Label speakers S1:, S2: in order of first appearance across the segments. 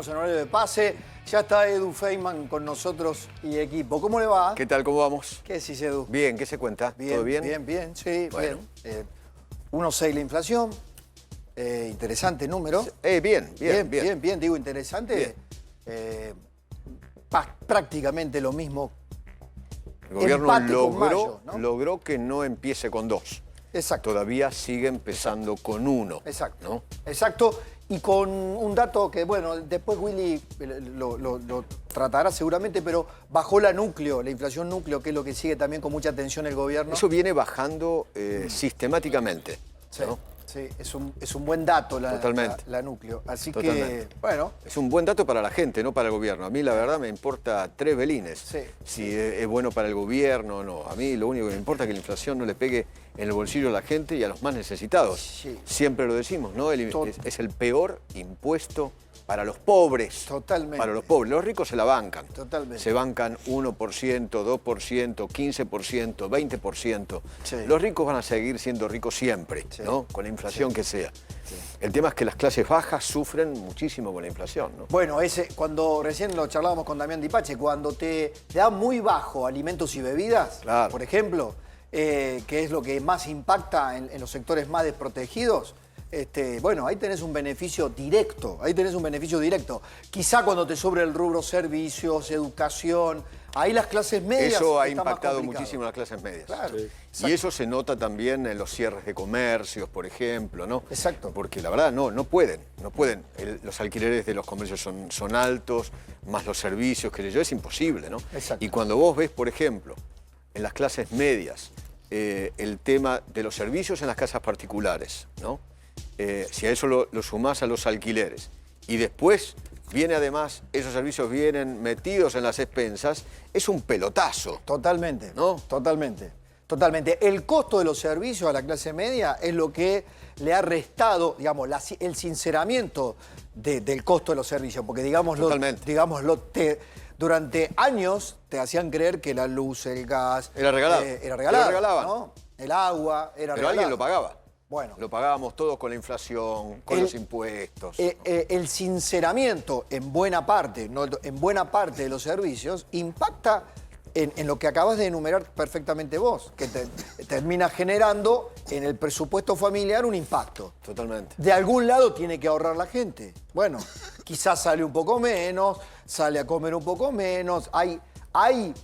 S1: Seguimos en horario de pase. Ya está Edu Feynman con nosotros y equipo. ¿Cómo le va?
S2: ¿Qué tal? ¿Cómo vamos?
S1: ¿Qué decís, Edu?
S2: Bien, ¿qué se cuenta?
S1: Bien,
S2: ¿Todo bien?
S1: Bien, sí.
S2: Bueno.
S1: Bien. 1,6 la inflación. Interesante número.
S2: Bien.
S1: Digo interesante. Prácticamente lo mismo.
S2: El gobierno
S1: Empate con mayo, ¿no?
S2: logró que no empiece con 2.
S1: Exacto.
S2: Todavía sigue empezando con 1.
S1: Exacto.
S2: ¿no?
S1: Exacto. Y con un dato que, bueno, después Willy lo tratará seguramente, pero bajó la inflación núcleo, que es lo que sigue también con mucha atención el gobierno.
S2: Eso viene bajando sistemáticamente.
S1: Sí,
S2: ¿no?
S1: sí, es un buen dato
S2: Totalmente.
S1: la núcleo. Así
S2: Totalmente.
S1: que, bueno.
S2: Es un buen dato para la gente, no para el gobierno. A mí, la verdad, me importa 3 velines.
S1: Sí.
S2: Si es bueno para el gobierno o no. A mí lo único que me importa es que la inflación no le pegue en el bolsillo a la gente y a los más necesitados.
S1: Sí.
S2: Siempre lo decimos, ¿no? Es el peor impuesto para los pobres.
S1: Totalmente.
S2: Para los pobres. Los ricos se la bancan.
S1: Totalmente.
S2: Se bancan 1%, 2%, 15%, 20%.
S1: Sí.
S2: Los ricos van a seguir siendo ricos siempre,
S1: Sí.
S2: ¿no? Con la inflación que sea.
S1: Sí.
S2: El tema es que las clases bajas sufren muchísimo con la inflación, ¿no?
S1: Bueno, cuando recién lo charlábamos con Damián Dipache, cuando te da muy bajo alimentos y bebidas,
S2: Claro.
S1: por ejemplo, que es lo que más impacta en los sectores más desprotegidos, bueno, ahí tenés un beneficio directo, Quizá cuando te sobre el rubro servicios, educación, ahí las clases medias
S2: Eso ha
S1: está más
S2: impactado
S1: complicado.
S2: muchísimo a las clases medias.
S1: Claro.
S2: Sí. Y eso se nota también en los cierres de comercios, por ejemplo, ¿no?
S1: Exacto.
S2: Porque la verdad no pueden. Los alquileres de los comercios son altos, más los servicios que les lleva, es imposible, ¿no?
S1: Exacto.
S2: Y cuando vos ves, por ejemplo, en las clases medias, el tema de los servicios en las casas particulares, ¿no? Si a eso lo sumás a los alquileres y después viene además, esos servicios vienen metidos en las expensas, es un pelotazo.
S1: Totalmente,
S2: ¿no?
S1: Totalmente. El costo de los servicios a la clase media es lo que le ha restado, digamos, el sinceramiento del costo de los servicios. Porque,
S2: Totalmente.
S1: durante años te hacían creer que la luz, el gas...
S2: Era regalado.
S1: Era regalado,
S2: Lo regalaban.
S1: ¿no? El agua era
S2: Pero
S1: regalado.
S2: alguien lo pagaba.
S1: Bueno.
S2: Lo pagábamos todos con la inflación, con los impuestos.
S1: El sinceramiento en buena parte, de los servicios impacta en lo que acabas de enumerar perfectamente vos, que termina generando en el presupuesto familiar un impacto.
S2: Totalmente.
S1: De algún lado tiene que ahorrar la gente. Bueno, quizás sale un poco menos, sale a comer un poco menos. En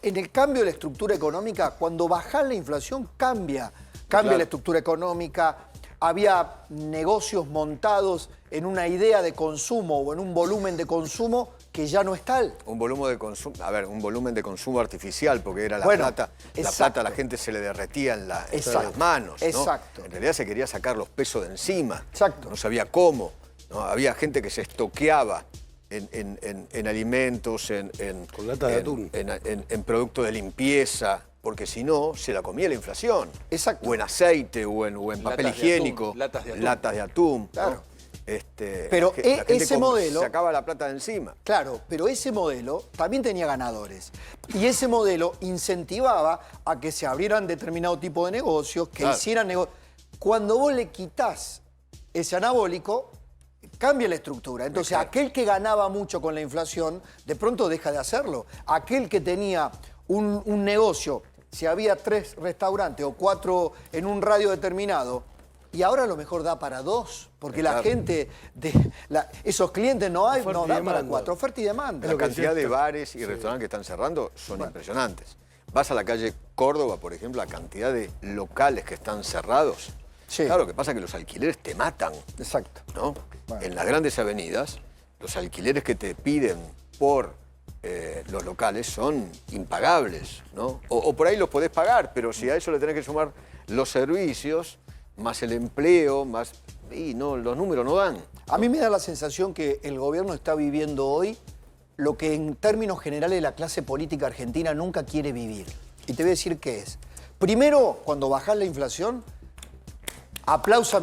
S1: el cambio de la estructura económica, cuando baja la inflación, cambia
S2: Claro.
S1: la estructura económica. Había negocios montados en una idea de consumo o en un volumen de consumo que ya no es tal.
S2: Un volumen de consumo artificial, porque era la
S1: Bueno,
S2: plata. La
S1: exacto.
S2: plata a la gente se le derretía en las manos, ¿no?
S1: Exacto.
S2: En realidad se quería sacar los pesos de encima.
S1: Exacto.
S2: No sabía cómo, ¿no? Había gente que se estoqueaba en alimentos,
S3: Con lata de atún.
S2: en productos de limpieza, porque si no, se la comía la inflación.
S1: Exacto.
S2: O en aceite, o en papel higiénico.
S3: latas de atún.
S2: Latas de atún.
S1: Claro.
S2: ¿no?
S1: Pero
S2: la gente
S1: ese modelo...
S2: se sacaba la plata de encima.
S1: Claro, pero ese modelo también tenía ganadores. Y ese modelo incentivaba a que se abrieran determinado tipo de negocios, que
S2: Claro.
S1: hicieran negocios. Cuando vos le quitas ese anabólico, cambia la estructura. Entonces,
S2: Exacto.
S1: aquel que ganaba mucho con la inflación, de pronto deja de hacerlo. Aquel que tenía un negocio, si había 3 restaurantes o 4 en un radio determinado, y ahora a lo mejor da para 2, porque
S2: Claro.
S1: la gente, esos clientes no da para 4, oferta y demanda.
S2: La cantidad de bares y restaurantes que están cerrando son impresionantes. Vas a la calle Córdoba, por ejemplo, la cantidad de locales que están cerrados.
S1: Sí.
S2: Claro, lo que pasa es que los alquileres te matan,
S1: Exacto.
S2: ¿no?
S1: Bueno.
S2: En las grandes avenidas, los alquileres que te piden por los locales son impagables, ¿no? O por ahí los podés pagar, pero si a eso le tenés que sumar los servicios, más el empleo, más... Y no, los números no dan.
S1: A mí me da la sensación que el gobierno está viviendo hoy lo que en términos generales la clase política argentina nunca quiere vivir. Y te voy a decir qué es. Primero, cuando bajás la inflación, aplauso,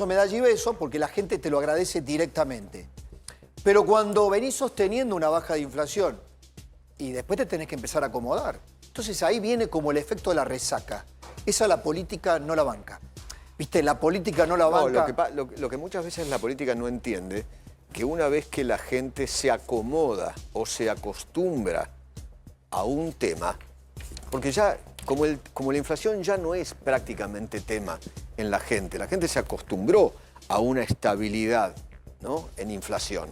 S1: medalla y beso, porque la gente te lo agradece directamente. Pero cuando venís sosteniendo una baja de inflación y después te tenés que empezar a acomodar, entonces ahí viene como el efecto de la resaca. Esa la política no la banca. ¿Viste? La política no la banca.
S2: Lo que muchas veces la política no entiende que una vez que la gente se acomoda o se acostumbra a un tema, porque ya como la inflación ya no es prácticamente tema en la gente se acostumbró a una estabilidad, ¿no?, en inflación.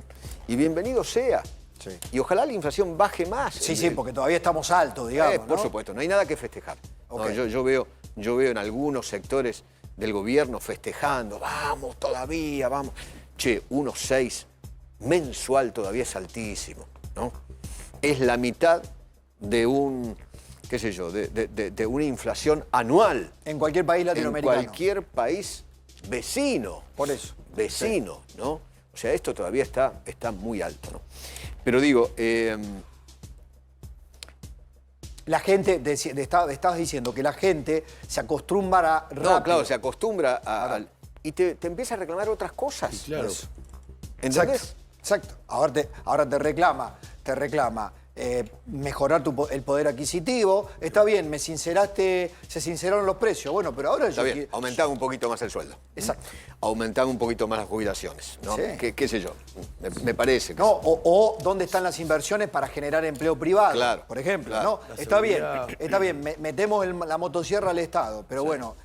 S2: Y bienvenido sea.
S1: Sí.
S2: Y ojalá la inflación baje más.
S1: Sí, porque todavía estamos altos, digamos,
S2: Por
S1: ¿no?
S2: supuesto, no hay nada que festejar.
S1: Okay.
S2: No, yo veo en algunos sectores del gobierno festejando, vamos todavía, vamos. Che, 1,6 mensual todavía es altísimo, ¿no? Es la mitad de un, qué sé yo, de una inflación anual.
S1: En cualquier país latinoamericano.
S2: En cualquier país vecino.
S1: Por eso.
S2: Vecino, sí. ¿No? O sea, esto todavía está muy alto, ¿no? Pero digo,
S1: la gente, estabas diciendo que la gente se acostumbra rápido.
S2: No, claro, se acostumbra y te empieza a reclamar otras cosas.
S3: Sí, claro.
S1: Eso.
S2: ¿Entendés?
S1: Exacto. Ahora te reclama mejorar el poder adquisitivo. Está bien, se sinceraron los precios. Bueno, pero ahora
S2: Está bien, aumentaba un poquito más el sueldo.
S1: Exacto.
S2: Aumentaba un poquito más las jubilaciones, ¿no?
S1: Sí.
S2: ¿Qué sé yo? Me parece que
S1: No, o dónde están las inversiones para generar empleo privado,
S2: claro,
S1: por ejemplo,
S2: claro.
S1: ¿no? Está bien, metemos la motosierra al Estado, pero bueno,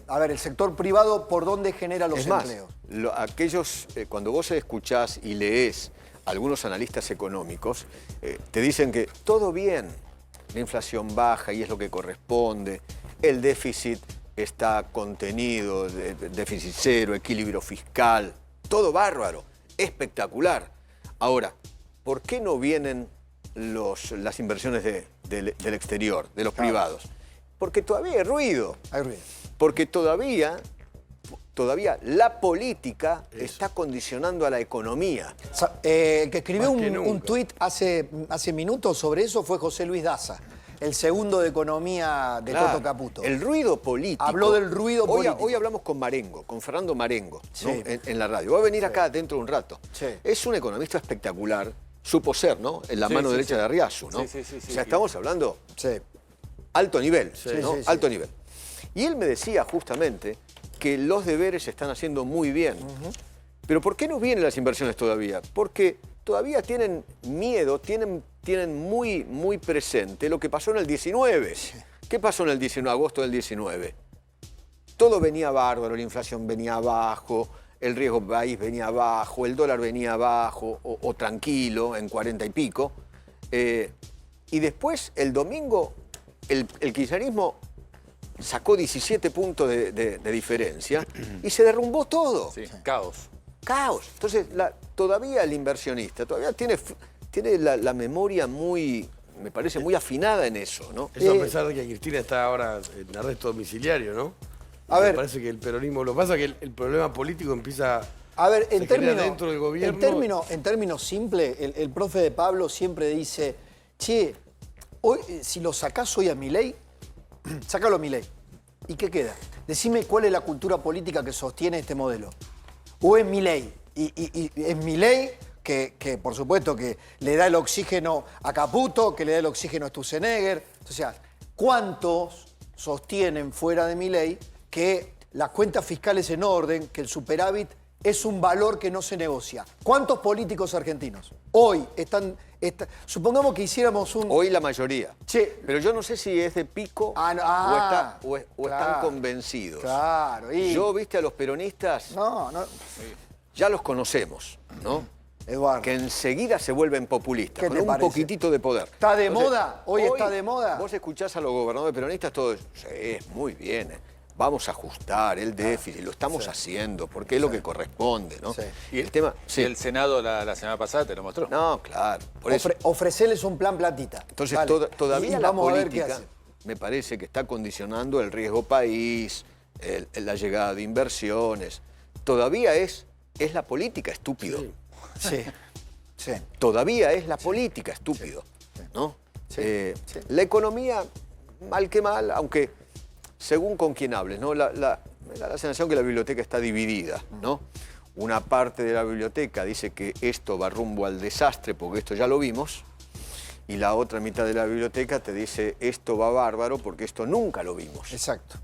S1: a ver, el sector privado, ¿por dónde genera los
S2: Es más,
S1: empleos?
S2: cuando vos escuchás y lees algunos analistas económicos, te dicen que todo bien, la inflación baja y es lo que corresponde, el déficit está contenido, déficit cero, equilibrio fiscal, todo bárbaro, espectacular. Ahora, ¿por qué no vienen las inversiones del exterior, de los privados? Porque todavía hay ruido.
S1: Hay ruido.
S2: Porque todavía la política está condicionando a la economía.
S1: El que escribió
S3: Más que
S1: un
S3: nunca.
S1: tuit hace minutos sobre eso fue José Luis Daza, el segundo de Economía de
S2: Claro,
S1: Toto Caputo.
S2: El ruido político.
S1: Habló del ruido político.
S2: Hoy hablamos con Fernando Marengo, ¿no?
S1: Sí.
S2: en la radio. Va a venir acá dentro de un rato.
S1: Sí.
S2: Es un economista espectacular, supo ser, ¿no? En la mano derecha de Arriazu, ¿no?
S3: Sí.
S2: O sea, estamos hablando
S1: Sí.
S2: alto nivel, ¿no?
S1: Sí.
S2: Alto nivel. Y él me decía justamente que los deberes se están haciendo muy bien. Pero ¿por qué no vienen las inversiones todavía? Porque todavía tienen miedo, tienen muy, muy presente lo que pasó en el 19. ¿Qué pasó en el 19, agosto del 19? Todo venía bárbaro, la inflación venía abajo, el riesgo país venía abajo, el dólar venía abajo o tranquilo, en 40 y pico. Y después, el domingo, el kirchnerismo sacó 17 puntos de diferencia y se derrumbó todo.
S3: Sí, caos.
S2: Caos. Entonces, todavía el inversionista todavía tiene la memoria me parece muy afinada en eso, ¿no?
S3: Eso a pesar de que Cristina está ahora en arresto domiciliario, ¿no?
S1: A ver.
S3: Me parece que el peronismo, lo que pasa es que el problema político empieza
S1: A ver,
S3: se genera dentro del gobierno.
S1: en términos simples, el profe de Pablo siempre dice, che, hoy, si lo sacás hoy a Milei, sácalo a Milei. ¿Y qué queda? Decime cuál es la cultura política que sostiene este modelo. O es Milei. Y es Milei que por supuesto que le da el oxígeno a Caputo, que le da el oxígeno a Sturzenegger. O sea, ¿cuántos sostienen fuera de Milei que las cuentas fiscales en orden, que el superávit es un valor que no se negocia? ¿Cuántos políticos argentinos hoy están supongamos que hiciéramos un...
S2: Hoy la mayoría.
S1: Che.
S2: Pero yo no sé si es de pico o están convencidos.
S1: Claro.
S2: Yo, viste, a los peronistas
S1: No.
S2: ya los conocemos, ¿no?
S1: Eduardo.
S2: Que enseguida se vuelven populistas,
S1: ¿Qué
S2: con
S1: te
S2: un
S1: parece?
S2: poquitito de poder.
S1: ¿Está de moda? ¿Hoy está de moda?
S2: Vos escuchás a los gobernadores peronistas todos, sí, muy bien, vamos a ajustar el déficit, lo estamos haciendo, porque es lo que corresponde, ¿no?
S1: Sí.
S2: Y el tema...
S4: Y el Senado la semana pasada te lo mostró.
S2: No, claro, por eso.
S1: Ofrecerles un plan platita.
S2: Entonces,
S1: Dale.
S2: todavía
S1: Y
S2: la
S1: vamos a ver qué
S2: política,
S1: hace.
S2: me parece que está condicionando el riesgo país, la llegada de inversiones. Todavía es la política, estúpido.
S1: Sí.
S2: Todavía es la política, estúpido, ¿no?
S1: Sí.
S2: La economía, mal que mal, aunque según con quien hables, ¿no? Me da la sensación que la biblioteca está dividida, ¿no? Una parte de la biblioteca dice que esto va rumbo al desastre porque esto ya lo vimos, y la otra mitad de la biblioteca te dice esto va bárbaro porque esto nunca lo vimos.
S1: Exacto.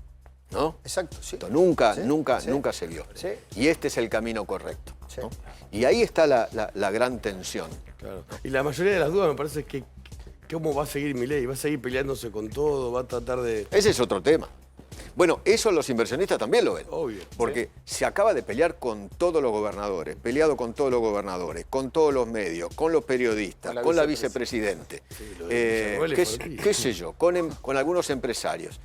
S2: ¿no?
S1: Exacto, sí.
S2: Esto nunca,
S1: Sí,
S2: nunca,
S1: sí.
S2: nunca se vio.
S1: Sí.
S2: Y este es el camino correcto,
S1: Sí.
S2: ¿no? Y ahí está la gran tensión.
S3: Claro. Y la mayoría de las dudas me parece que cómo va a seguir Milei, va a seguir peleándose con todo, va a tratar de...
S2: Ese es otro tema. Bueno, eso los inversionistas también lo ven.
S3: Obvio.
S2: Porque se acaba de pelear con todos los gobernadores, peleado con todos los gobernadores, con todos los medios, con los periodistas, con la vicepresidente,
S3: Sí, lo de Villarroel es fuertísimo.
S2: qué sé yo, con algunos empresarios.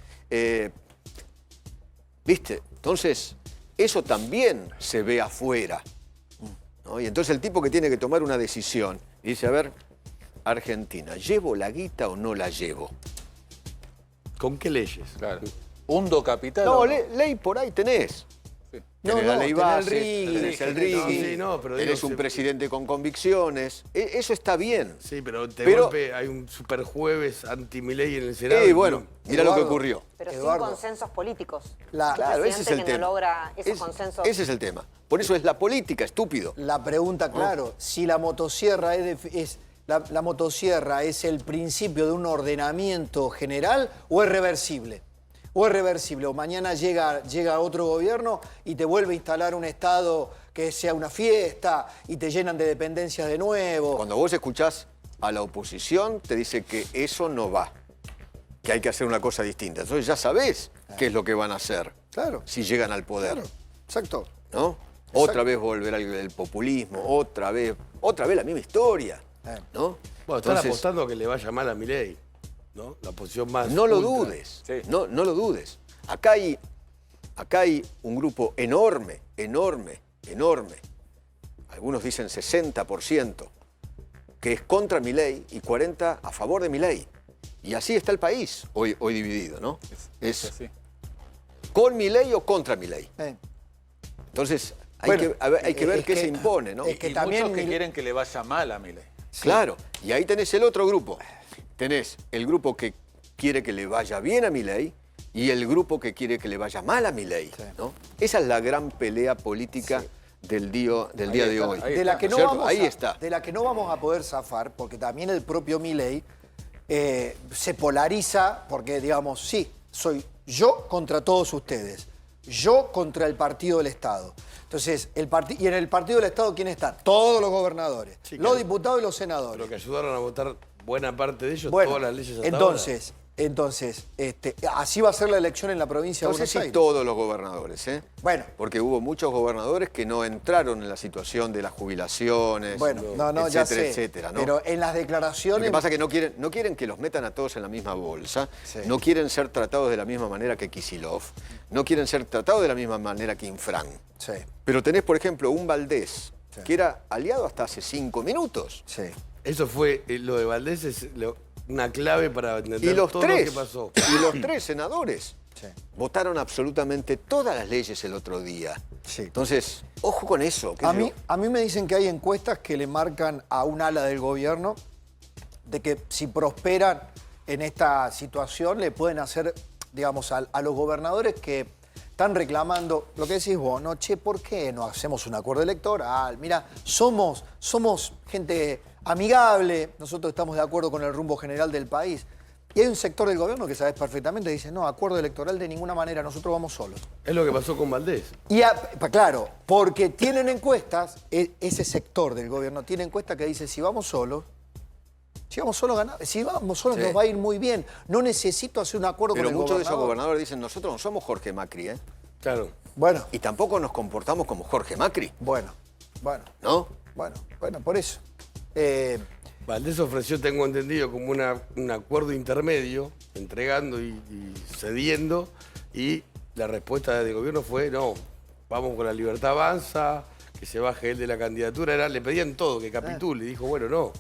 S2: ¿Viste? Entonces, eso también se ve afuera, ¿no? Y entonces el tipo que tiene que tomar una decisión dice, a ver, Argentina, ¿llevo la guita o no la llevo?
S3: ¿Con qué leyes?
S4: Claro. Hundo capital.
S2: No,
S4: ¿o
S2: ley por ahí tenés.
S4: Sí.
S2: Tenés
S1: No,
S2: la ley
S1: tenés el
S2: base,
S1: RIGI,
S2: tenés el
S3: tenés-
S2: RIGI,
S3: sí, no, pero
S2: tenés
S3: digo,
S2: un
S3: sí.
S2: presidente con convicciones. Eso está bien.
S3: Sí, pero de
S2: Pero-
S3: golpe hay un superjueves anti-Milei en el Senado.
S2: Y bueno, mirá lo que
S1: Eduardo,
S2: ocurrió.
S5: Pero
S1: Eduardo.
S5: sin consensos políticos.
S1: La-
S5: Un
S2: Claro, ese es
S5: presidente
S2: el
S5: que
S2: tema.
S5: no logra esos consensos.
S2: Ese es el tema. Por eso es la política, estúpido.
S1: La pregunta, claro, si la motosierra la motosierra es el principio de un ordenamiento general o es reversible. O es reversible, o mañana llega otro gobierno y te vuelve a instalar un Estado que sea una fiesta y te llenan de dependencias de nuevo.
S2: Cuando vos escuchás a la oposición, te dice que eso no va, que hay que hacer una cosa distinta. Entonces ya sabés qué es lo que van a hacer
S1: Claro.
S2: si llegan al poder,
S1: Claro, exacto.
S2: ¿no? Otra vez volver al populismo, otra vez la misma historia, ¿no?
S3: Bueno, están
S2: Entonces,
S3: apostando a que le vaya mal a Milei, ¿no? La posición más...
S2: no lo
S3: ultra.
S2: dudes,
S4: Sí.
S2: no lo dudes. Acá hay un grupo enorme, algunos dicen 60%, que es contra Milei y 40% a favor de Milei. Y así está el país hoy dividido, ¿no? Es
S4: así.
S2: con Milei o contra Milei. Entonces hay
S1: Bueno,
S2: que ver
S1: es
S2: qué
S1: que-
S2: se impone, ¿no?
S1: es que
S4: Y
S1: también
S4: muchos que
S1: Mil-
S4: quieren que le vaya mal a Milei.
S2: Claro, y ahí tenés el otro grupo. Tenés el grupo que quiere que le vaya bien a Milei y el grupo que quiere que le vaya mal a Milei, ¿no? Esa es la gran pelea política del día de
S4: está,
S2: hoy.
S4: ahí
S1: de la que no
S2: ¿Cierto?
S1: vamos
S2: Ahí
S1: a,
S2: está.
S1: de la que no vamos a poder zafar, porque también el propio Milei se polariza, porque digamos, sí, soy yo contra todos ustedes, yo contra el partido del Estado. Entonces, y en el partido del Estado, ¿quién está? Todos los gobernadores,
S3: Sí,
S1: los
S3: claro.
S1: diputados y los senadores.
S3: Pero que ayudaron a votar buena parte de ellos,
S1: Bueno,
S3: todas las leyes hasta
S1: entonces, así va a ser la elección en la provincia
S2: No
S1: de
S2: sé
S1: Buenos
S2: si
S1: Aires.
S2: todos los gobernadores, ¿eh?
S1: Bueno.
S2: Porque hubo muchos gobernadores que no entraron en la situación de las jubilaciones,
S1: Bueno, no, ya
S2: etcétera,
S1: sé.
S2: etcétera, ¿no?
S1: Pero en las
S2: Lo
S1: declaraciones...
S2: que pasa es que no quieren que los metan a todos en la misma bolsa,
S1: Sí.
S2: no quieren ser tratados de la misma manera que Kicillof, no quieren ser tratados de la misma manera que Infran.
S1: Sí,
S2: Pero tenés, por ejemplo, un Valdés,
S1: Sí.
S2: que era aliado hasta hace 5 minutos.
S1: sí.
S3: Eso fue, lo de Valdés es una clave para
S2: Y
S3: entender
S2: los
S3: todo lo
S2: tres,
S3: que pasó.
S2: y los tres senadores
S1: Sí.
S2: votaron absolutamente todas las leyes el otro día.
S1: Sí.
S2: Entonces, ojo con eso. qué
S1: A
S2: sé
S1: mí,
S2: yo.
S1: a mí me dicen que hay encuestas que le marcan a un ala del gobierno de que si prosperan en esta situación le pueden hacer, digamos, a los gobernadores que están reclamando lo que decís vos, ¿no? Che, ¿por qué no hacemos un acuerdo electoral? Mira, somos gente amigable, nosotros estamos de acuerdo con el rumbo general del país. Y hay un sector del gobierno que sabes perfectamente, dice, no, acuerdo electoral de ninguna manera, nosotros vamos solos.
S3: Es lo que pasó con Valdés.
S1: Y claro, porque tienen encuestas, ese sector del gobierno tiene encuestas que dice, si vamos solos ganamos, si vamos solos
S2: Sí.
S1: nos va a ir muy bien, no necesito hacer un acuerdo
S2: Pero
S1: con el
S2: muchos de esos
S1: gobernador.
S2: gobernadores dicen, nosotros no somos Jorge Macri, ¿eh?
S3: Claro.
S1: Bueno,
S2: Y tampoco nos comportamos como Jorge Macri,
S1: bueno,
S2: ¿no?
S1: por eso.
S3: Valdés ofreció, tengo entendido, como un acuerdo intermedio, entregando y cediendo, y la respuesta del gobierno fue, no, vamos con la libertad avanza, que se baje él de la candidatura, le pedían todo, que capitule, y dijo, bueno, no.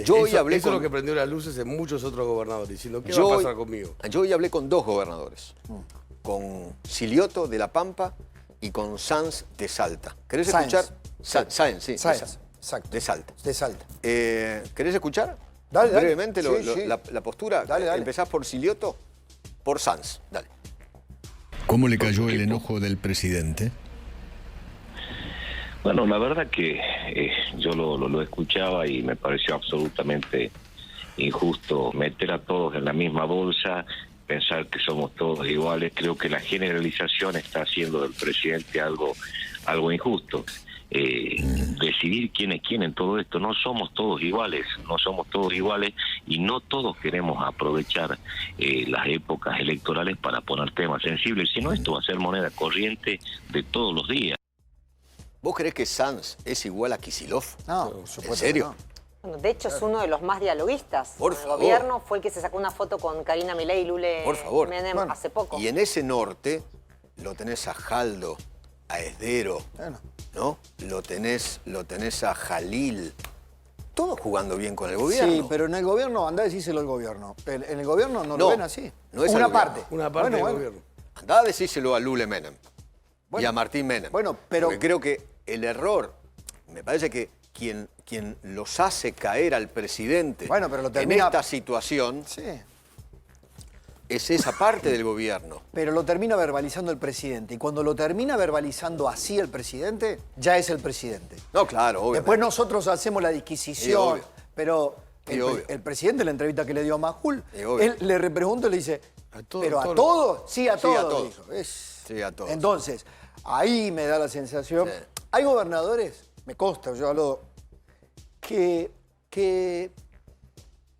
S2: Yo hoy
S3: eso
S2: hablé
S3: es lo
S2: con-
S3: que prendió las luces en muchos otros gobernadores, diciendo, ¿qué
S2: Yo
S3: va a
S2: hoy-
S3: pasar conmigo?
S2: Yo hoy hablé con 2 gobernadores, con Silioto de La Pampa y con Sanz de Salta. ¿Querés
S1: Sáenz.
S2: escuchar? Sáenz, sí.
S1: Sáenz, exacto.
S2: De Salta.
S1: De Salta.
S2: ¿Querés escuchar?
S1: Dale, dale.
S2: Brevemente
S1: Sí, sí.
S2: la postura.
S1: Dale, dale.
S2: Empezás por Silioto, por Sanz. Dale.
S6: ¿Cómo le cayó el enojo del presidente?
S7: Bueno, la verdad que yo lo escuchaba y me pareció absolutamente injusto meter a todos en la misma bolsa pensar que somos todos iguales. Creo que la generalización está haciendo del presidente algo injusto. Decidir quién es quién en todo esto. No somos todos iguales, y no todos queremos aprovechar las épocas electorales para poner temas sensibles, sino esto va a ser moneda corriente de todos los días.
S2: ¿Vos creés que Sanz es igual a Kicillof?
S1: No, por supuesto
S2: ¿En serio?
S1: que no.
S5: Bueno, de hecho, es uno de los más dialoguistas.
S2: Por
S5: en el
S2: favor.
S5: gobierno fue el que se sacó una foto con Karina Milei y Lule
S2: Por favor.
S5: Menem
S1: Bueno,
S5: hace poco.
S2: Y en ese norte lo tenés a Jaldo, a Esdero,
S1: Bueno.
S2: ¿no? Lo tenés a Jalil. Todos jugando bien con el gobierno.
S1: Sí, pero en el gobierno, andá a decírselo al gobierno. En el gobierno no lo
S2: No,
S1: ven así.
S2: no es al
S1: una
S2: gobierno.
S1: parte.
S3: Una parte del
S1: Bueno.
S3: gobierno.
S2: Andá a decírselo a Lule Menem y
S1: Bueno.
S2: a Martín Menem.
S1: Bueno, pero-
S2: Porque creo que el error, me parece que quien los hace caer al presidente
S1: Bueno, pero lo
S2: en
S1: termina-
S2: esta situación
S1: Sí.
S2: es esa parte del gobierno.
S1: Pero lo termina verbalizando el presidente. Y cuando lo termina verbalizando así el presidente, ya es el presidente.
S2: No, claro, obviamente.
S1: Después nosotros hacemos la disquisición,
S2: obvio.
S1: pero
S2: Sí, obvio.
S1: el presidente en la entrevista que le dio a Majul,
S2: Sí, obvio.
S1: él le repregunta y le dice,
S3: ¿A todos,
S1: ¿pero a
S3: todos?
S1: todos? Sí, a
S2: Sí, a
S1: todos.
S2: todos.
S1: dijo.
S2: Sí, a todos.
S1: Entonces, ahí me da la sensación.
S2: Sí.
S1: Hay gobernadores, me consta, yo hablo, que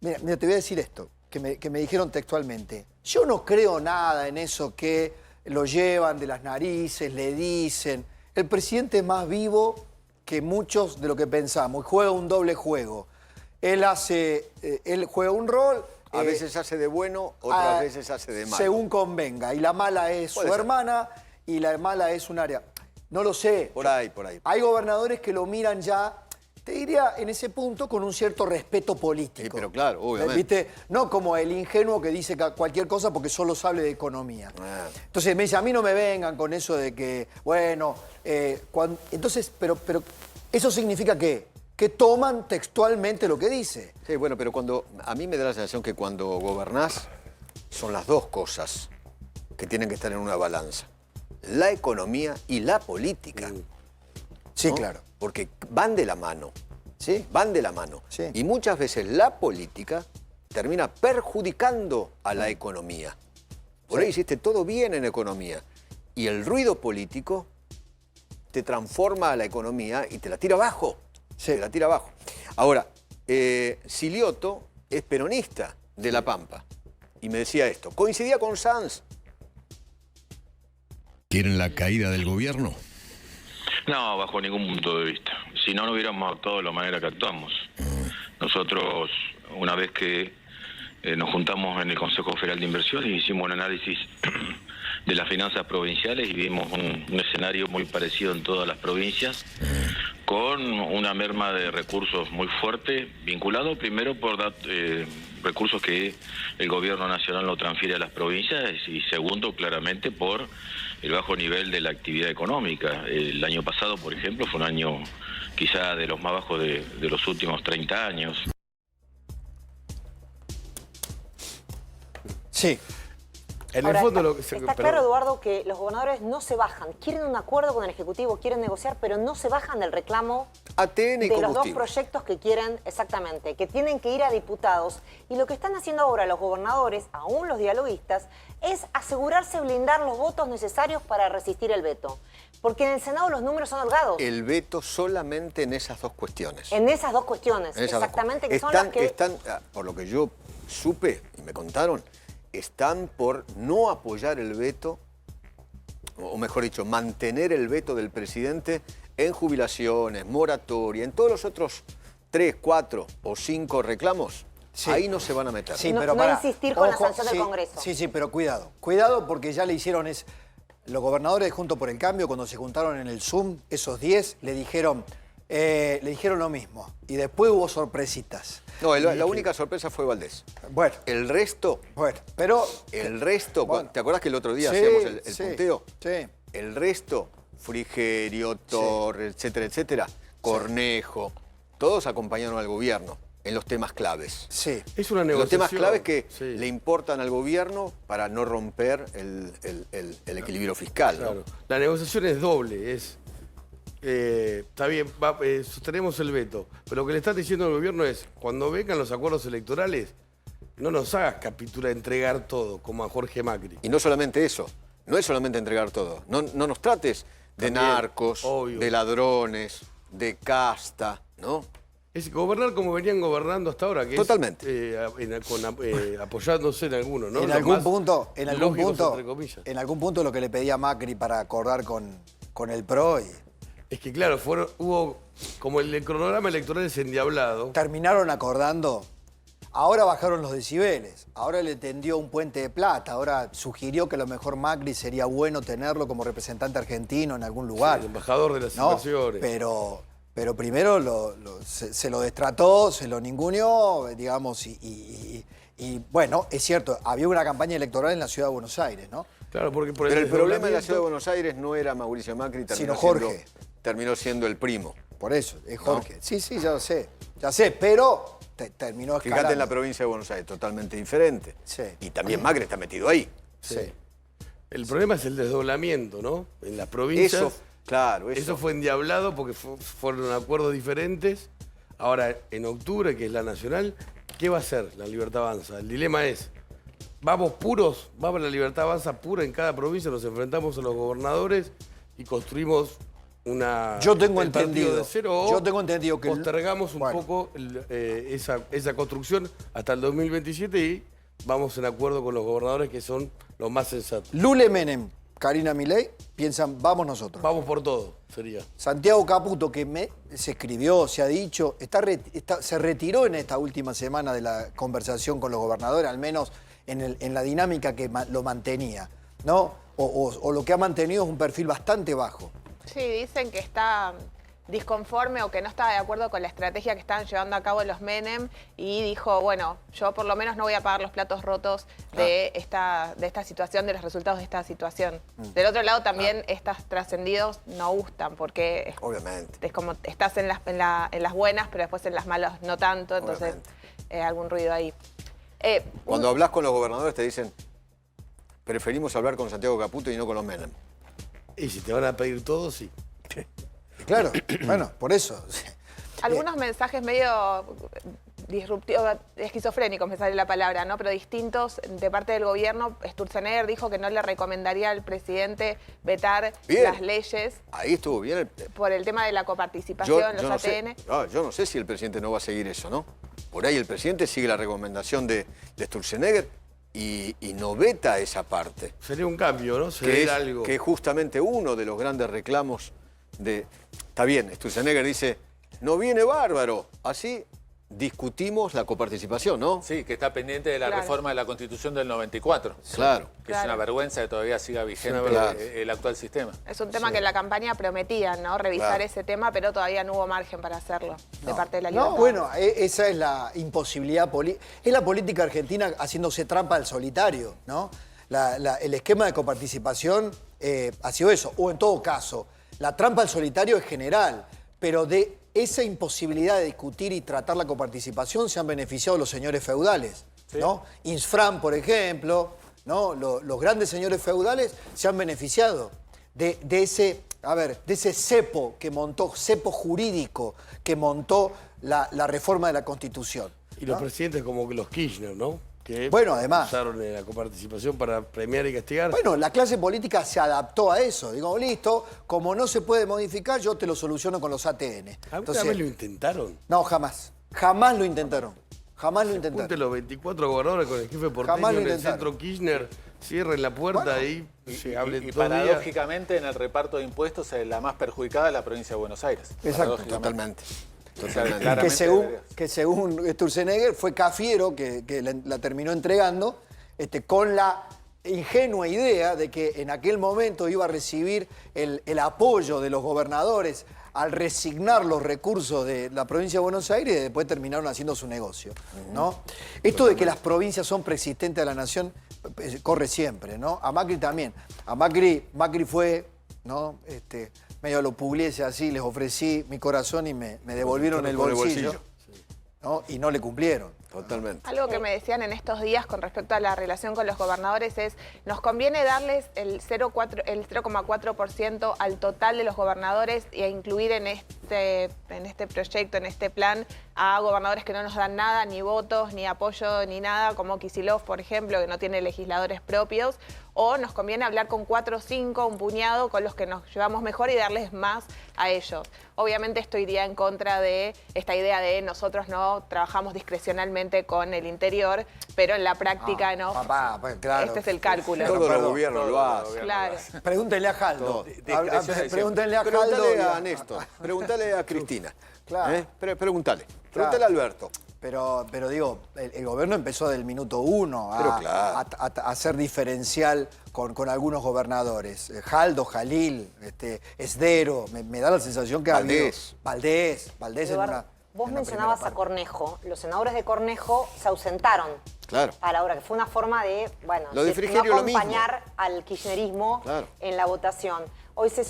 S1: mira, te voy a decir esto, que me dijeron textualmente. Yo no creo nada en eso que lo llevan de las narices, le dicen. El presidente es más vivo que muchos de lo que pensamos. Juega un doble juego. Él juega un rol.
S2: A veces hace de bueno, otras
S1: a-
S2: veces hace de malo.
S1: Según convenga. Y la mala es
S2: Puede
S1: su
S2: ser.
S1: hermana y la mala es un área. No lo sé.
S2: Por ahí.
S1: Hay gobernadores que lo miran ya, te diría, en ese punto, con un cierto respeto político.
S2: Sí, pero claro, obviamente.
S1: ¿Viste? No como el ingenuo que dice cualquier cosa porque solo sabe de economía.
S2: Ah.
S1: Entonces me dice, a mí no me vengan con eso de que, bueno, entonces, pero eso significa que toman textualmente lo que dice.
S2: Sí, bueno, pero a mí me da la sensación que cuando gobernás son las dos cosas que tienen que estar en una balanza. La economía y la política.
S1: Sí,
S2: ¿no?
S1: claro.
S2: Porque van de la mano.
S1: Sí.
S2: Van de la mano.
S1: Sí.
S2: Y muchas veces la política termina perjudicando a la economía. Por ahí hiciste todo bien en economía. Y el ruido político te transforma a la economía y te la tira abajo.
S1: Sí.
S2: Te la tira abajo. Ahora, Silioto es peronista de La Pampa. Y me decía esto. Coincidía con Sanz.
S6: ¿Quieren la caída del gobierno?
S7: No, bajo ningún punto de vista. Si no, no hubiéramos actuado de la manera que actuamos. Nosotros, una vez que nos juntamos en el Consejo Federal de Inversiones, hicimos un análisis de las finanzas provinciales y vimos un escenario muy parecido en todas las provincias, con una merma de recursos muy fuerte, vinculado primero por recursos que el gobierno nacional no transfiere a las provincias y segundo, claramente, por el bajo nivel de la actividad económica. El año pasado, por ejemplo, fue un año quizá de los más bajos de los últimos 30 años.
S1: Sí.
S3: En
S5: Ahora,
S3: el fondo
S5: está,
S3: lo que se...
S5: está
S3: perdón.
S5: claro, Eduardo, que los gobernadores no se bajan. Quieren un acuerdo con el Ejecutivo, quieren negociar, pero no se bajan del reclamo
S2: ATN y
S5: de los dos
S2: combustible.
S5: proyectos que quieren, exactamente, que tienen que ir a diputados. Y lo que están haciendo ahora los gobernadores, aún los dialoguistas, es asegurarse blindar los votos necesarios para resistir el veto. Porque en el Senado los números son holgados.
S2: El veto solamente en esas dos cuestiones.
S5: En esas dos cuestiones,
S2: En esas dos
S5: exactamente, que
S2: están,
S5: son las que...
S2: están, por lo que yo supe y me contaron, están por no apoyar el veto, o mejor dicho, mantener el veto del presidente en jubilaciones, moratoria, en todos los otros 3, 4 o 5 reclamos.
S1: Sí.
S2: Ahí no se van a meter.
S1: Sí,
S5: No-
S1: pero
S5: no
S1: pará.
S5: insistir con la
S1: Ojo,
S5: sanción del
S1: sí,
S5: Congreso.
S1: Sí, pero cuidado. Cuidado porque ya le hicieron los gobernadores Juntos por el Cambio, cuando se juntaron en el Zoom, esos 10, le dijeron lo mismo. Y después hubo sorpresitas.
S2: No, la única sorpresa fue Valdés.
S1: Bueno,
S2: El resto,
S1: pero...
S2: bueno, ¿te acuerdas que el otro día
S1: Sí,
S2: hacíamos el
S1: sí,
S2: punteo?
S1: Sí.
S2: El resto, Frigerio, Torres, etcétera, etcétera, Cornejo, todos acompañaron al gobierno en los temas claves.
S1: Sí.
S3: Es una
S2: Los
S3: negociación.
S2: temas claves que
S3: Sí.
S2: le importan al gobierno para no romper el equilibrio fiscal. ¿no?
S3: Claro. La negociación es doble, está bien, sostenemos el veto, pero lo que le están diciendo al gobierno es, cuando vengan los acuerdos electorales, no nos hagas capitular, entregar todo, como a Jorge Macri.
S2: Y no solamente eso, no es solamente entregar todo. No nos trates de
S3: También,
S2: narcos,
S3: obvio.
S2: de ladrones, de casta, ¿no?
S3: Es gobernar como venían gobernando hasta ahora, que
S2: Totalmente.
S3: es apoyándose en algunos, ¿no?
S1: En
S3: Lo
S1: algún
S3: más
S1: punto,
S3: lógicos, entre comillas.
S1: en algún punto lo que le pedía Macri para acordar con el PRO y
S3: Es que claro, hubo, como el cronograma electoral es endiablado,
S1: terminaron acordando. Ahora bajaron los decibeles, ahora le tendió un puente de plata, ahora sugirió que a lo mejor Macri sería bueno tenerlo como representante argentino en algún lugar.
S3: el embajador de las
S1: ¿no?
S3: inversiones.
S1: Pero primero se lo destrató, se lo ninguneó, digamos, y bueno, es cierto, había una campaña electoral en la ciudad de Buenos Aires, ¿no?
S3: Claro, porque por
S2: Pero el problema en la
S3: desdoblamiento-
S2: ciudad de Buenos Aires no era Mauricio Macri,
S1: Sino Jorge.
S2: terminó siendo el primo.
S1: Por eso, es Jorge. Sí, ya lo sé, pero terminó escalando.
S2: Fíjate en la provincia de Buenos Aires, totalmente diferente.
S1: Sí.
S2: Y también Macri está metido ahí.
S1: Sí.
S3: El problema es el desdoblamiento, ¿no? En las provincias.
S2: Eso, claro,
S3: Eso fue endiablado porque fueron acuerdos diferentes. Ahora, en octubre, que es la nacional, ¿qué va a hacer la Libertad Avanza? El dilema es, ¿vamos puros? ¿Vamos a la Libertad Avanza pura en cada provincia? ¿Nos enfrentamos a los gobernadores y construimos una...
S1: Yo tengo
S3: el partido
S1: entendido,
S3: de cero, o
S1: yo tengo entendido que
S3: postergamos un
S1: bueno.
S3: poco esa construcción hasta el 2027 y vamos en acuerdo con los gobernadores que son los más sensatos.
S1: Lule Menem, Karina Milei, piensan, vamos nosotros.
S3: Vamos por todo, sería.
S1: Santiago Caputo, que se escribió, se ha dicho, se retiró en esta última semana de la conversación con los gobernadores, al menos en la dinámica que lo mantenía, ¿no? O lo que ha mantenido es un perfil bastante bajo.
S8: Sí, dicen que está disconforme o que no está de acuerdo con la estrategia que están llevando a cabo los Menem y dijo, bueno, yo por lo menos no voy a pagar los platos rotos de esta situación, de los resultados de esta situación. Del otro lado también estos trascendidos no gustan porque
S2: Obviamente.
S8: es como estás en las buenas, pero después en las malas no tanto, entonces algún ruido ahí.
S2: Cuando hablas con los gobernadores te dicen, preferimos hablar con Santiago Caputo y no con los Menem.
S3: Y si te van a pedir todo, sí.
S1: Claro, bueno, por eso.
S8: Algunos mensajes medio disruptivos, esquizofrénicos me sale la palabra, ¿no? Pero distintos de parte del gobierno. Sturzenegger dijo que no le recomendaría al presidente vetar
S2: Bien.
S8: las leyes
S2: Ahí estuvo bien.
S8: por el tema de la coparticipación, los
S2: no sé,
S8: ATN.
S2: yo no sé si el presidente no va a seguir eso, ¿no? Por ahí el presidente sigue la recomendación de Sturzenegger y no veta esa parte.
S3: Sería un cambio, ¿no? Sería algo.
S2: Que es justamente uno de los grandes reclamos de... Está bien, Sturzenegger dice, no viene bárbaro, así discutimos la coparticipación, ¿no?
S4: Sí, que está pendiente de la
S8: Claro.
S4: reforma de la Constitución del 94.
S2: Claro.
S4: Que es una vergüenza que todavía siga vigente
S2: verdad.
S4: el actual sistema.
S8: Es un tema que en la campaña prometían, ¿no? Revisar
S2: Claro.
S8: ese tema, pero todavía no hubo margen para hacerlo de parte de la Libertad.
S1: No, bueno, esa es la imposibilidad política. Es la política argentina haciéndose trampa al solitario, ¿no? El esquema de coparticipación ha sido eso. O en todo caso, la trampa al solitario es general, pero de esa imposibilidad de discutir y tratar la coparticipación se han beneficiado los señores feudales, ¿no? Insfran, por ejemplo, ¿no? Los grandes señores feudales se han beneficiado de ese cepo que montó, cepo jurídico que montó la reforma de la Constitución.
S3: Y los
S1: ¿no?
S3: presidentes como los Kirchner, ¿no? Que
S1: Bueno, además.
S3: usaron la coparticipación para premiar y castigar.
S1: Bueno, la clase política se adaptó a eso. Digo, listo, como no se puede modificar, yo te lo soluciono con los ATN.
S3: ¿Alguna vez lo intentaron?
S1: No, jamás. Jamás lo intentaron. Jamás lo
S3: Junte
S1: intentaron.
S3: los 24 gobernadores con el jefe porteño
S1: Jamás lo
S3: en el
S1: intentaron.
S3: centro Kirchner, cierren la puerta y se hablen
S4: Y
S3: 2 días.
S4: paradójicamente en el reparto de impuestos la más perjudicada es la provincia de Buenos Aires.
S1: Exacto.
S4: Paradójicamente.
S2: Totalmente.
S4: O sea,
S2: Totalmente.
S4: claramente
S1: Que según Sturzenegger fue Cafiero que la terminó entregando con la ingenua idea de que en aquel momento iba a recibir el apoyo de los gobernadores al resignar los recursos de la provincia de Buenos Aires y después terminaron haciendo su negocio, ¿no? Esto de que las provincias son preexistentes a la nación corre siempre, ¿no? A Macri también. A Macri fue, ¿no? Medio a lo Pugliese así, les ofrecí mi corazón y me devolvieron el bolsillo, ¿no? Y no le cumplieron.
S2: Totalmente.
S8: Algo que me decían en estos días con respecto a la relación con los gobernadores es, nos conviene darles el 0,4% al total de los gobernadores e incluir en este proyecto, en este plan, a gobernadores que no nos dan nada, ni votos, ni apoyo, ni nada, como Kicillof, por ejemplo, que no tiene legisladores propios, o nos conviene hablar con 4 o 5, un puñado, con los que nos llevamos mejor y darles más a ellos. Obviamente esto iría en contra de esta idea de nosotros no trabajamos discrecionalmente con el interior, pero en la práctica no.
S1: Papá, pues, claro.
S8: Este es el cálculo.
S2: Todos los gobiernos lo hacen.
S8: Claro.
S1: Pregúntenle a Jaldo.
S2: Pregúntale
S1: Pregúntenle a Jaldo.
S2: a Néstor, pregúntale a Cristina.
S1: Claro.
S2: Pregúntale
S1: Claro.
S2: a Alberto.
S1: Pero digo, el gobierno empezó del minuto 1
S2: Pero claro.
S1: a ser diferencial con algunos gobernadores. Jaldo, Jalil, Esdero, me da la sensación que
S2: Valdés.
S1: ha habido... Valdés en
S5: Eduardo,
S1: una...
S5: vos
S1: en una
S5: mencionabas
S1: primera
S5: a Cornejo. Los senadores de Cornejo se ausentaron
S2: Claro.
S5: a la hora, que fue una forma de, bueno,
S2: Lo de
S5: no
S2: Frigerio lo mismo.
S5: acompañar al kirchnerismo
S2: Claro.
S5: en la votación. Hoy se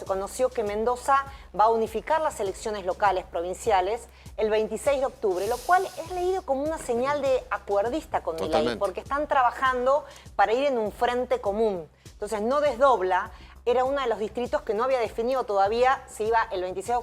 S5: conoció que Mendoza va a unificar las elecciones locales, provinciales, el 26 de octubre, lo cual es leído como una señal de acuerdista con Milei,
S2: Totalmente.
S5: porque están trabajando para ir en un frente común. Entonces no desdobla, era uno de los distritos que no había definido todavía si iba el 26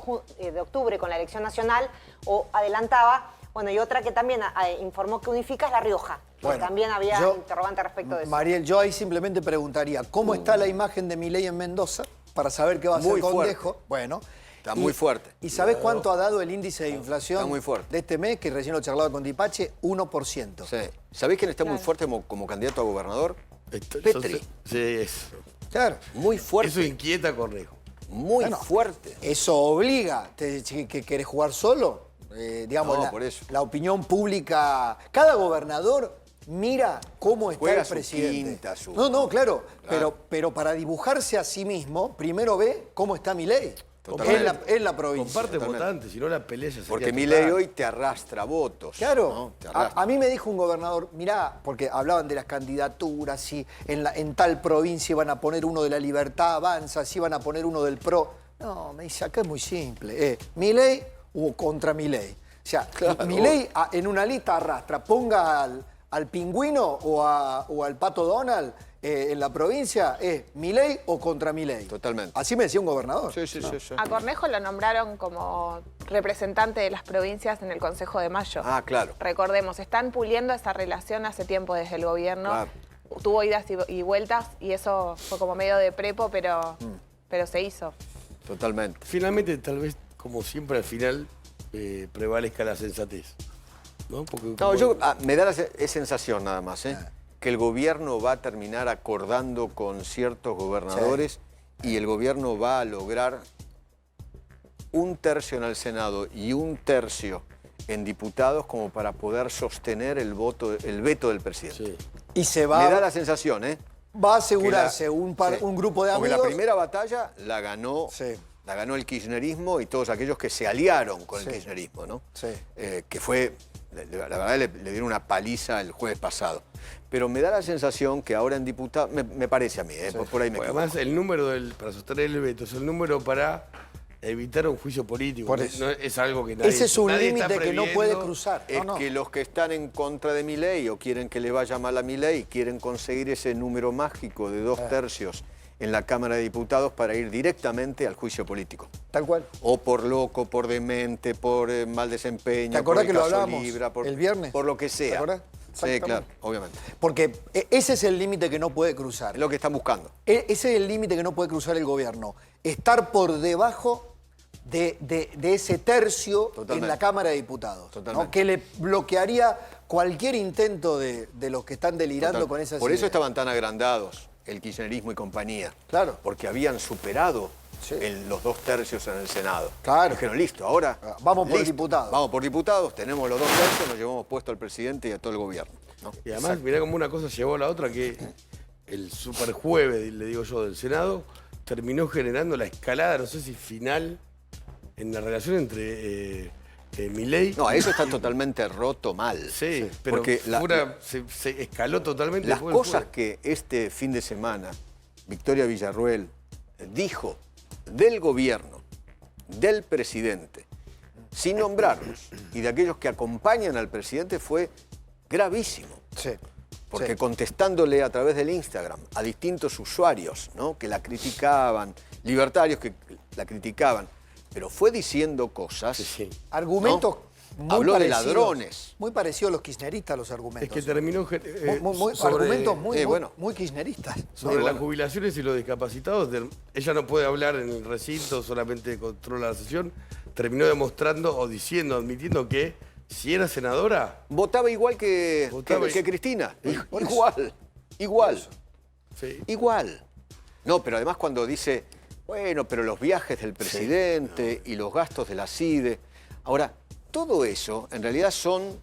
S5: de octubre con la elección nacional o adelantaba. Bueno, y otra que también informó que unifica es La Rioja.
S1: Bueno,
S5: También había
S1: yo-
S5: interrogante respecto de eso.
S1: Mariel, yo ahí simplemente preguntaría, ¿cómo está la imagen de Milei en Mendoza? Para saber qué va a hacer
S2: Muy fuerte.
S1: Condejo. Bueno.
S2: Está muy fuerte.
S1: ¿Y sabés cuánto ha dado el índice de inflación
S2: Está muy fuerte.
S1: de este mes, que recién lo charlaba con Dipache? 1%.
S2: Sí. ¿Sabés quién está muy fuerte como candidato a gobernador?
S3: Esto-
S2: Petri.
S3: Sí, eso.
S1: Claro.
S2: Muy fuerte.
S3: Eso inquieta a Cornejo.
S2: Muy
S1: Bueno,
S2: fuerte.
S1: Eso obliga. ¿Que querés jugar solo? Digamos,
S2: No, por eso.
S1: la opinión pública... Cada gobernador mira cómo está
S2: Juega
S1: el
S2: su
S1: presidente.
S2: quinta, su-
S1: No, claro.
S2: Claro.
S1: Pero para dibujarse a sí mismo, primero ve cómo está Milei.
S2: Totalmente.
S1: En la provincia.
S3: Comparte
S2: Totalmente.
S3: votantes, si no la pelea ya sería
S2: Porque
S3: total.
S2: Milei hoy te arrastra votos.
S1: Claro,
S2: ¿no? Te arrastra.
S1: a mí me dijo un gobernador, mirá, porque hablaban de las candidaturas, si en tal provincia iban a poner uno de la Libertad Avanza, si iban a poner uno del PRO. No, me dice, acá es muy simple, Milei o contra Milei. O sea,
S2: Claro.
S1: Milei en una lista arrastra, ponga al pingüino o al Pato Donald en la provincia, es Milei o contra Milei.
S2: Totalmente.
S1: Así me decía un gobernador.
S2: Sí, sí, sí, sí.
S8: A Cornejo lo nombraron como representante de las provincias en el Consejo de Mayo.
S2: Ah, claro.
S8: Recordemos, están puliendo esa relación hace tiempo desde el gobierno.
S2: Claro.
S8: Tuvo idas y vueltas y eso fue como medio de prepo, pero se hizo.
S2: Totalmente.
S3: Finalmente, tal vez, como siempre, al final prevalezca la sensatez. ¿No? Porque
S2: No,
S3: como-
S2: me da la sensación nada más, que el gobierno va a terminar acordando con ciertos gobernadores y el gobierno va a lograr 1/3 en el Senado y 1/3 en diputados como para poder sostener el veto del presidente.
S3: Sí.
S1: Y se
S2: Me da
S1: va
S2: la sensación,
S1: a asegurarse
S2: que
S1: un
S2: sí.
S1: grupo de
S2: Porque
S1: amigos.
S2: la primera batalla la ganó,
S1: Sí.
S2: la ganó el kirchnerismo y todos aquellos que se aliaron con
S1: Sí.
S2: el kirchnerismo, ¿no?
S1: Sí.
S2: Que fue, la verdad, le dieron una paliza el jueves pasado. Pero me da la sensación que ahora en diputados, me parece a mí, por ahí me
S3: Porque
S2: equivoco.
S3: además, el número para sostener el veto es el número para evitar un juicio político.
S1: Por eso.
S3: No, es algo que nadie
S1: Ese es un
S3: nadie está
S1: límite que no
S3: previendo.
S1: puede cruzar.
S2: Es
S1: No.
S2: que los que están en contra de Milei o quieren que le vaya mal a Milei quieren conseguir ese número mágico de 2/3 en la Cámara de Diputados para ir directamente al juicio político.
S1: Tal cual.
S2: O por loco, por demente, por mal desempeño,
S1: ¿Te acordás
S2: por el
S1: que lo
S2: caso
S1: hablábamos
S2: Libra,
S1: el viernes?
S2: por lo que sea.
S1: ¿Te acordás?
S2: Sí,
S1: Exactamente.
S2: claro, obviamente.
S1: Porque ese es el límite que no puede cruzar.
S2: Es lo que están buscando.
S1: Ese es el límite que no puede cruzar el gobierno. Estar por debajo de ese tercio
S2: Totalmente.
S1: en la Cámara de Diputados. ¿no?
S2: Totalmente.
S1: Que le bloquearía cualquier intento de los que están delirando
S2: Total.
S1: con esas
S2: Por eso
S1: ideas.
S2: estaban tan agrandados el kirchnerismo y compañía.
S1: Claro.
S2: Porque habían superado
S1: Sí.
S2: los 2/3 en el Senado.
S1: Claro.
S2: Dijeron, listo, ahora.
S1: Vamos por
S2: listo,
S1: diputados.
S2: Vamos por diputados, tenemos los 2/3, nos llevamos puesto al presidente y a todo el gobierno. ¿no?
S3: Y además, mirá como una cosa llevó a la otra, que el superjueves, le digo yo, del Senado, terminó generando la escalada, no sé si final, en la relación entre Milei...
S2: No, eso está totalmente roto mal.
S3: Sí, pero
S2: Porque
S3: se escaló totalmente.
S2: las
S3: después del
S2: cosas
S3: jueves.
S2: que este fin de semana Victoria Villarruel dijo del gobierno, del presidente, sin nombrarlos, y de aquellos que acompañan al presidente fue gravísimo.
S1: Sí.
S2: Porque
S1: Sí.
S2: contestándole a través del Instagram a distintos usuarios, ¿no?, que la criticaban, libertarios que la criticaban, pero fue diciendo cosas.
S3: Sí.
S1: Argumentos
S2: ¿no?
S1: muy
S2: Habló de
S1: parecidos.
S2: ladrones.
S1: Muy parecidos a los kirchneristas, los
S3: Es
S1: argumentos.
S3: que terminó
S1: Argumentos muy,
S2: bueno.
S1: muy kirchneristas.
S3: sobre
S2: bueno.
S3: las jubilaciones y los discapacitados. Ella no puede hablar en el recinto, solamente controla la sesión. Terminó demostrando o diciendo, admitiendo que si era senadora,
S2: Votaba igual que Cristina. Igual.
S3: sí.
S2: Igual. No, pero además cuando dice, bueno, pero los viajes del presidente y los gastos de la CIDE. Ahora, todo eso en realidad son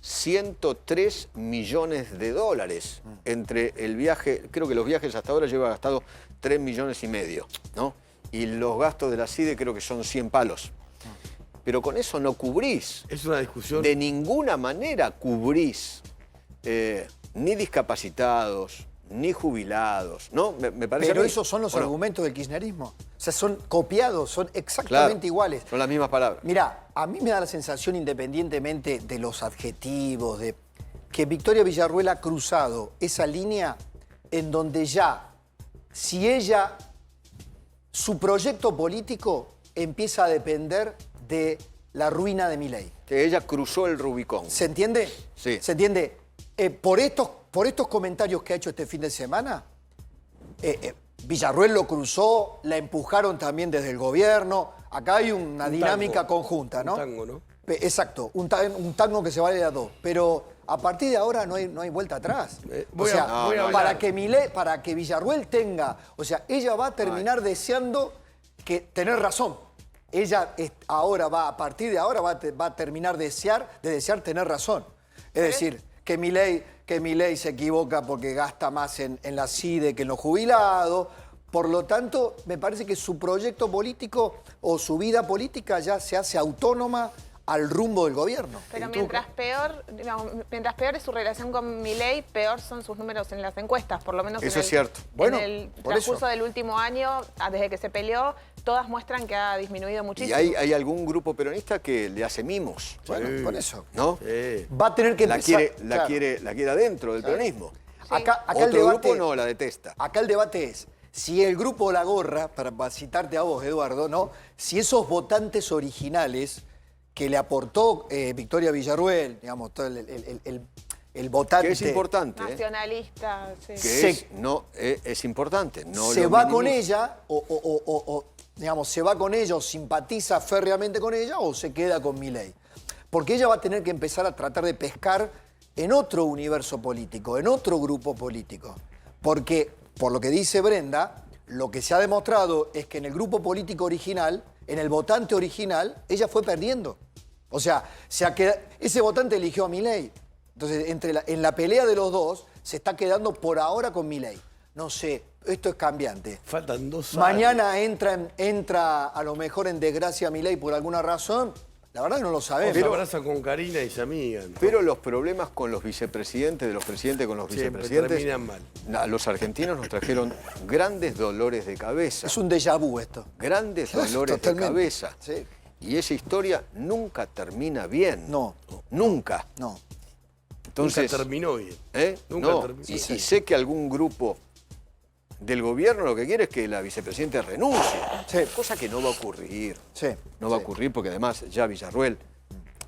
S2: 103 millones de dólares entre el viaje. Creo que los viajes hasta ahora lleva gastado 3,5 millones, ¿no? Y los gastos de la CIDE creo que son 100 palos. Pero con eso no cubrís.
S3: Es una discusión.
S2: De ninguna manera cubrís ni discapacitados, ni jubilados, ¿no? Me parece
S1: Pero
S2: a mí,
S1: esos son los
S2: ¿o no?
S1: argumentos del kirchnerismo. O sea, son copiados, son exactamente
S2: Claro,
S1: iguales.
S2: Son las mismas palabras.
S1: Mirá, a mí me da la sensación, independientemente de los adjetivos, de que Victoria Villarruel ha cruzado esa línea en donde ya, si ella, su proyecto político empieza a depender de la ruina de Milei.
S2: Que ella cruzó el Rubicón.
S1: ¿Se entiende?
S2: Sí.
S1: ¿Se entiende? Por estos comentarios que ha hecho este fin de semana, Villarruel lo cruzó, la empujaron también desde el gobierno. Acá hay una
S3: Un
S1: dinámica
S3: tango.
S1: conjunta, ¿no?
S3: Un tango, ¿no?
S1: Exacto, un tango que se vale a dos. Pero a partir de ahora no hay vuelta atrás.
S3: Voy a hablar.
S1: Para que Villarruel tenga, o sea, ella va a terminar deseando tener razón. Ella ahora a partir de ahora va a terminar de desear tener razón. Es decir, que Milei se equivoca porque gasta más en la CIDE que en los jubilados. Por lo tanto, me parece que su proyecto político o su vida política ya se hace autónoma al rumbo del gobierno.
S8: Pero mientras peor es su relación con Milei, peor son sus números en las encuestas, por lo menos
S2: Eso
S8: en
S2: es cierto.
S1: Bueno,
S8: en el
S1: por
S8: transcurso
S1: eso.
S8: del último año, desde que se peleó, todas muestran que ha disminuido
S2: Y
S8: muchísimo.
S2: hay algún grupo peronista que le hace mimos,
S1: Bueno, por eso.
S2: ¿no?
S1: Va a tener que
S2: La
S1: empezar...
S2: quiere adentro del peronismo.
S1: Acá el
S2: Otro
S1: debate,
S2: grupo no, la detesta.
S1: Acá el debate es, si el grupo La Gorra, para citarte a vos, Eduardo, ¿no? Si esos votantes originales que le aportó Victoria Villarruel, digamos, todo el votante...
S2: Que es importante, ¿eh?
S8: Nacionalista, sí.
S2: Es importante. No
S1: se
S2: lo
S1: va con
S2: minimices.
S1: ella digamos, se va con ella o simpatiza férreamente con ella o se queda con Milei. Porque ella va a tener que empezar a tratar de pescar en otro universo político, en otro grupo político. Porque, por lo que dice Brenda, lo que se ha demostrado es que en el grupo político original, en el votante original, ella fue perdiendo. O sea, ese votante eligió a Milei. Entonces, en la pelea de los dos, se está quedando por ahora con Milei. No sé, esto es cambiante.
S3: Faltan 2 años.
S1: Mañana entra a lo mejor en desgracia Milei por alguna razón. La verdad no lo sabemos.
S3: Se abrazan con Karina y se amigan.
S2: Pero los problemas con los vicepresidentes, de los presidentes con los
S3: Siempre
S2: vicepresidentes,
S3: terminan mal.
S2: a los argentinos nos trajeron grandes dolores de cabeza.
S1: Es un déjà vu esto.
S2: Grandes dolores de
S1: Totalmente.
S2: cabeza.
S1: Sí.
S2: Y esa historia nunca termina bien.
S1: No.
S2: Nunca.
S1: No.
S2: Entonces,
S3: Nunca terminó bien.
S2: Nunca
S3: Nunca terminó.
S2: Y sé que algún grupo del gobierno lo que quiere es que la vicepresidenta renuncie.
S1: Sí.
S2: Cosa que no va a ocurrir.
S1: Sí.
S2: No va a
S1: Sí.
S2: ocurrir porque además ya Villarruel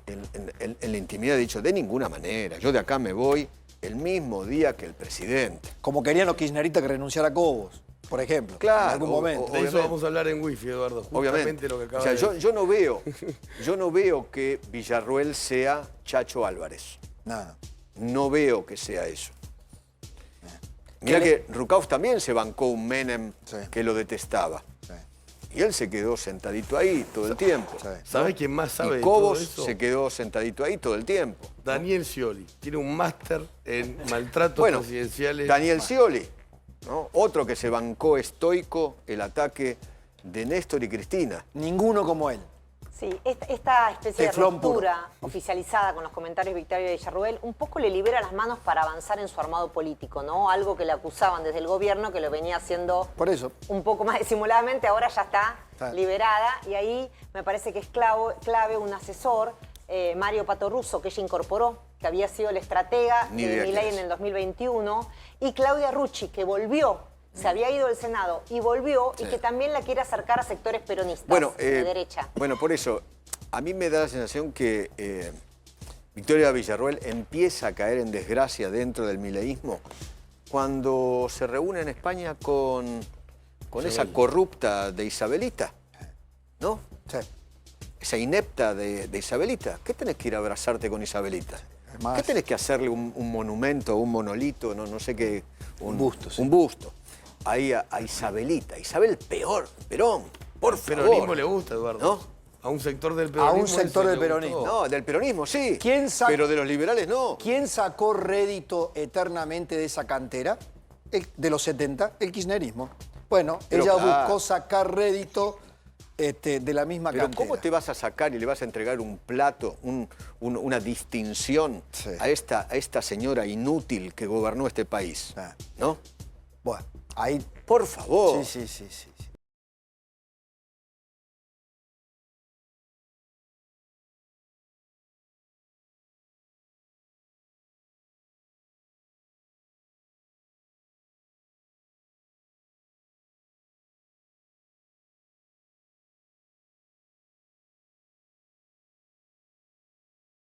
S2: en la intimidad ha dicho de ninguna manera. Yo de acá me voy el mismo día que el presidente.
S1: Como querían los kirchneristas que renunciara a Cobos, por ejemplo.
S2: Claro,
S1: En algún momento.
S3: De
S2: obviamente.
S3: eso vamos a hablar en Wi-Fi, Eduardo. Justamente
S2: Obviamente.
S3: lo que acaba
S2: O sea,
S3: de decir.
S2: yo no veo que Villarruel sea Chacho Álvarez.
S1: Nada.
S2: No veo que sea eso. Mirá que Rucauf también se bancó un Menem
S1: Sí.
S2: que lo detestaba.
S1: Sí.
S2: Y él se quedó sentadito ahí todo el tiempo.
S1: Sí.
S3: ¿Sabés quién más sabe
S2: Y
S3: de todo
S2: Cobos
S3: eso?
S2: se quedó sentadito ahí todo el tiempo.
S3: Daniel Scioli. Tiene un máster en maltratos
S2: Bueno,
S3: presidenciales.
S2: Daniel Scioli, ¿no? Otro que se bancó estoico el ataque de Néstor y Cristina.
S1: Ninguno como él.
S5: Sí, esta especie de
S1: Teflón puro.
S5: ruptura oficializada con los comentarios de Victoria Villarruel un poco le libera las manos para avanzar en su armado político, ¿no? Algo que le acusaban desde el gobierno, que lo venía haciendo
S1: Por eso.
S5: un poco más disimuladamente, ahora ya está liberada. Y ahí me parece que es clave un asesor, Mario Patorrusso, que ella incorporó, que había sido el estratega
S2: Ni
S5: de
S2: idea
S5: Milei
S2: quién
S5: en
S2: es.
S5: el 2021, y Claudia Rucci, que volvió. Se había ido del Senado y volvió, y que también la quiere acercar a sectores peronistas de derecha.
S2: Bueno, por eso, a mí me da la sensación que Victoria Villarruel empieza a caer en desgracia dentro del mileísmo cuando se reúne en España con esa corrupta de Isabelita, ¿no?
S1: Sí.
S2: Esa inepta de Isabelita. ¿Qué tenés que ir a abrazarte con Isabelita?
S1: Además-
S2: ¿Qué tenés que hacerle un monumento, un monolito, no sé qué?
S1: Un busto, sí.
S2: Un busto. Ahí a Isabelita. Isabel peor, Perón, por
S3: Al
S2: favor.
S3: peronismo le gusta, Eduardo.
S2: ¿No?
S3: A un sector del peronismo.
S1: A un sector
S3: ese
S1: del
S3: le
S1: peronismo.
S3: gustó.
S2: No, del peronismo sí.
S1: ¿Quién
S2: pero de los liberales no.
S1: ¿Quién sacó rédito eternamente de esa cantera? De los 70, el kirchnerismo. Bueno,
S2: Pero
S1: ella
S2: claro.
S1: buscó sacar rédito de la misma
S2: Pero
S1: cantera.
S2: ¿cómo te vas a sacar y le vas a entregar un plato, una distinción
S1: Sí.
S2: a esta señora inútil que gobernó este país?
S1: Ah.
S2: ¿No?
S1: Bueno, ahí...
S2: Por favor.
S1: Sí.